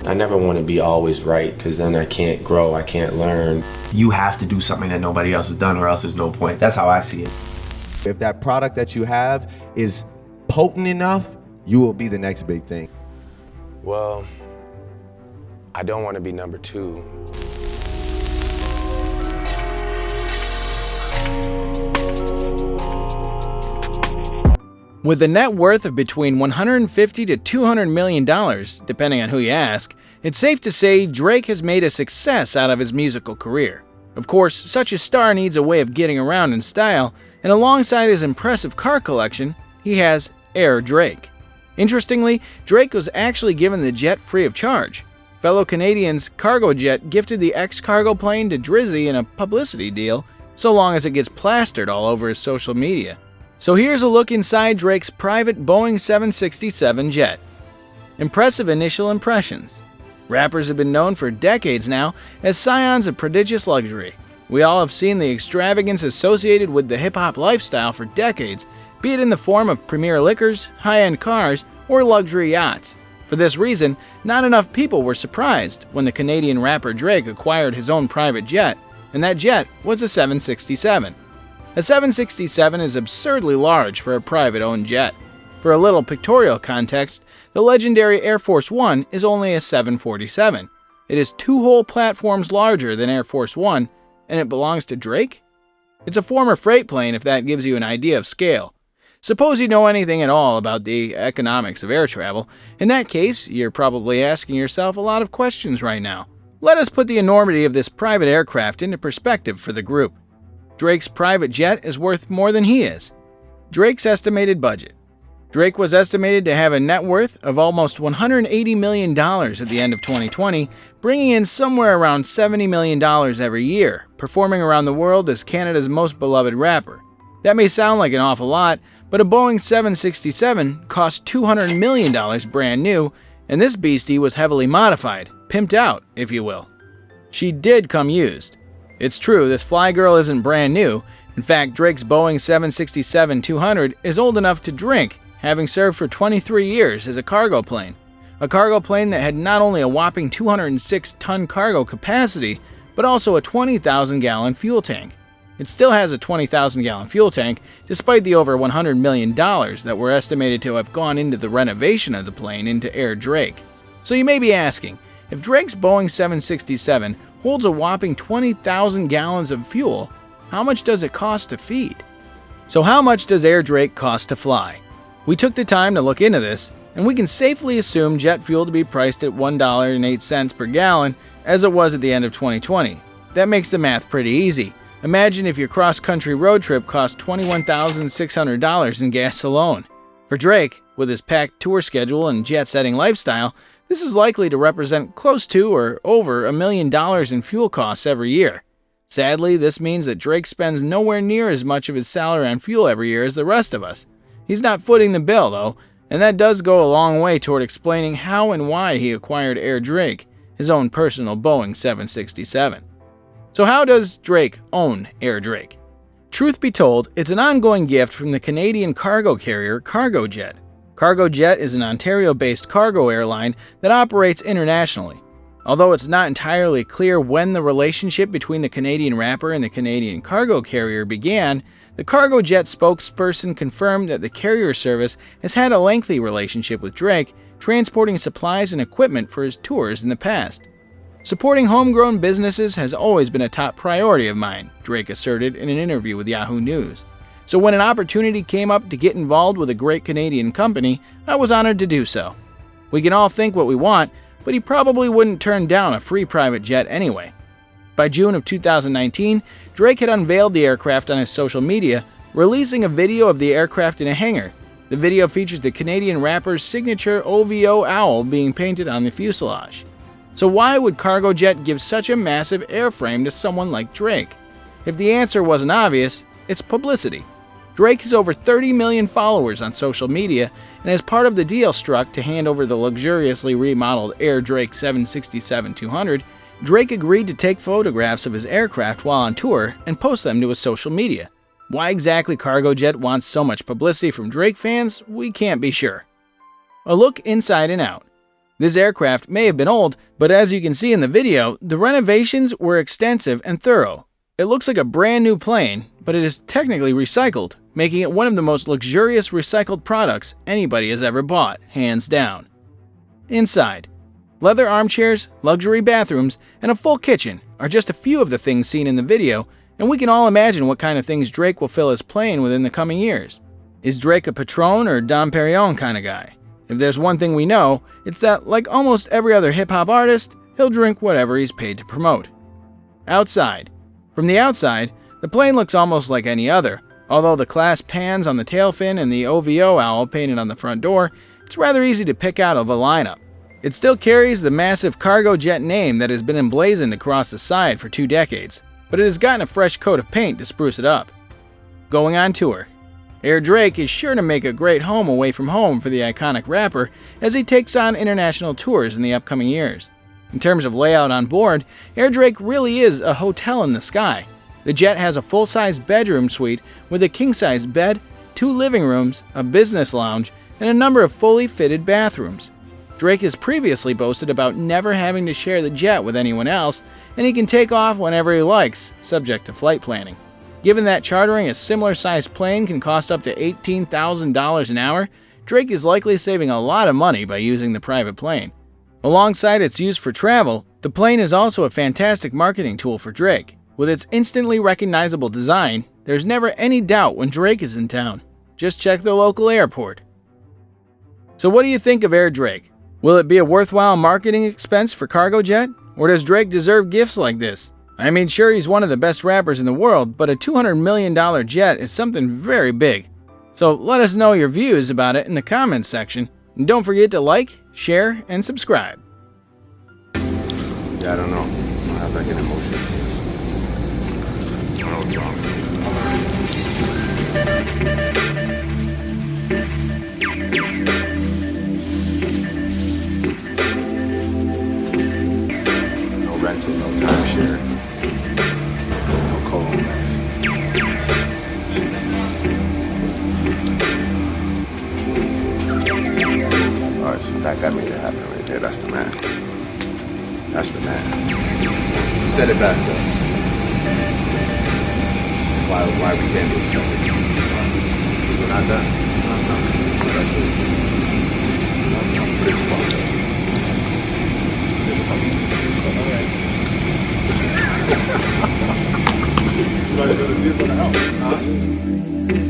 I never want to be always right, because then I can't grow, I can't learn. You have to do something that nobody else has done, or else there's no point. That's how I see it. If that product that you have is potent enough, you will be the next big thing. Well, I don't want to be number two. With a net worth of between $150 to $200 million, depending on who you ask, it's safe to say Drake has made a success out of his musical career. Of course, such a star needs a way of getting around in style, and alongside his impressive car collection, he has Air Drake. Interestingly, Drake was actually given the jet free of charge. Fellow Canadians Cargo Jet gifted the ex-cargo plane to Drizzy in a publicity deal, so long as it gets plastered all over his social media. So here's a look inside Drake's private Boeing 767 jet. Impressive initial impressions. Rappers have been known for decades now as scions of prodigious luxury. We all have seen the extravagance associated with the hip-hop lifestyle for decades, be it in the form of premier liquors, high-end cars, or luxury yachts. For this reason, not enough people were surprised when the Canadian rapper Drake acquired his own private jet, and that jet was a 767. A 767 is absurdly large for a private-owned jet. For a little pictorial context, the legendary Air Force One is only a 747. It is 2 whole platforms larger than Air Force One, and it belongs to Drake? It's a former freight plane, if that gives you an idea of scale. Suppose you know anything at all about the economics of air travel. In that case, you're probably asking yourself a lot of questions right now. Let us put the enormity of this private aircraft into perspective for the group. Drake's private jet is worth more than he is. Drake's estimated budget. Drake was estimated to have a net worth of almost $180 million at the end of 2020, bringing in somewhere around $70 million every year, performing around the world as Canada's most beloved rapper. That may sound like an awful lot, but a Boeing 767 cost $200 million brand new, and this beastie was heavily modified, pimped out, if you will. She did come used. It's true, this fly girl isn't brand new. In fact, Drake's Boeing 767-200 is old enough to drink, having served for 23 years as a cargo plane. A cargo plane that had not only a whopping 206-ton cargo capacity, but also a 20,000-gallon fuel tank. It still has a 20,000-gallon fuel tank, despite the over $100 million that were estimated to have gone into the renovation of the plane into Air Drake. So you may be asking, if Drake's Boeing 767 holds a whopping 20,000 gallons of fuel, how much does it cost to feed? So how much does Air Drake cost to fly? We took the time to look into this, and we can safely assume jet fuel to be priced at $1.08 per gallon, as it was at the end of 2020. That makes the math pretty easy. Imagine if your cross-country road trip cost $21,600 in gas alone. For Drake, with his packed tour schedule and jet-setting lifestyle, this is likely to represent close to or over $1 million in fuel costs every year. Sadly, this means that Drake spends nowhere near as much of his salary on fuel every year as the rest of us. He's not footing the bill, though, and that does go a long way toward explaining how and why he acquired Air Drake, his own personal Boeing 767. So how does Drake own Air Drake? Truth be told, it's an ongoing gift from the Canadian cargo carrier Cargo Jet. Cargo Jet is an Ontario-based cargo airline that operates internationally. Although it's not entirely clear when the relationship between the Canadian rapper and the Canadian cargo carrier began, the Cargo Jet spokesperson confirmed that the carrier service has had a lengthy relationship with Drake, transporting supplies and equipment for his tours in the past. Supporting homegrown businesses has always been a top priority of mine, Drake asserted in an interview with Yahoo News. So when an opportunity came up to get involved with a great Canadian company, I was honored to do so. We can all think what we want, but he probably wouldn't turn down a free private jet anyway. By June of 2019, Drake had unveiled the aircraft on his social media, releasing a video of the aircraft in a hangar. The video features the Canadian rapper's signature OVO owl being painted on the fuselage. So why would Cargo Jet give such a massive airframe to someone like Drake? If the answer wasn't obvious, it's publicity. Drake has over 30 million followers on social media, and as part of the deal struck to hand over the luxuriously remodeled Air Drake 767-200, Drake agreed to take photographs of his aircraft while on tour and post them to his social media. Why exactly Cargo Jet wants so much publicity from Drake fans, we can't be sure. A look inside and out. This aircraft may have been old, but as you can see in the video, the renovations were extensive and thorough. It looks like a brand new plane, but it is technically recycled, making it one of the most luxurious recycled products anybody has ever bought, hands down. Inside, leather armchairs, luxury bathrooms, and a full kitchen are just a few of the things seen in the video, and we can all imagine what kind of things Drake will fill his plane with in the coming years. Is Drake a Patron or Dom Perignon kind of guy? If there's one thing we know, it's that, like almost every other hip-hop artist, he'll drink whatever he's paid to promote. Outside. From the outside, the plane looks almost like any other. Although the clasp hands on the tail fin and the OVO owl painted on the front door, it's rather easy to pick out of a lineup. It still carries the massive cargo jet name that has been emblazoned across the side for 2 decades, but it has gotten a fresh coat of paint to spruce it up. Going on tour. Air Drake is sure to make a great home away from home for the iconic rapper as he takes on international tours in the upcoming years. In terms of layout on board, Air Drake really is a hotel in the sky. The jet has a full-size bedroom suite with a king-size bed, 2 living rooms, a business lounge, and a number of fully fitted bathrooms. Drake has previously boasted about never having to share the jet with anyone else, and he can take off whenever he likes, subject to flight planning. Given that chartering a similar-sized plane can cost up to $18,000 an hour, Drake is likely saving a lot of money by using the private plane. Alongside its use for travel, the plane is also a fantastic marketing tool for Drake. With its instantly recognizable design, there's never any doubt when Drake is in town. Just check the local airport. So what do you think of Air Drake? Will it be a worthwhile marketing expense for cargo jet? Or does Drake deserve gifts like this? I mean, sure, he's one of the best rappers in the world, but a $200 million jet is something very big. So let us know your views about it in the comments section. And don't forget to like, share, and subscribe. Yeah, I don't know. I have like an emotion. I don't know what's wrong. No rental, no timeshare, no co-owners. Alright, so that got me to happen right there. That's the man. That's the man. You said it best, though. Why we can't do something? We're not done. We're not done. This fun. This fun. Alright. You might have done this on the house, huh?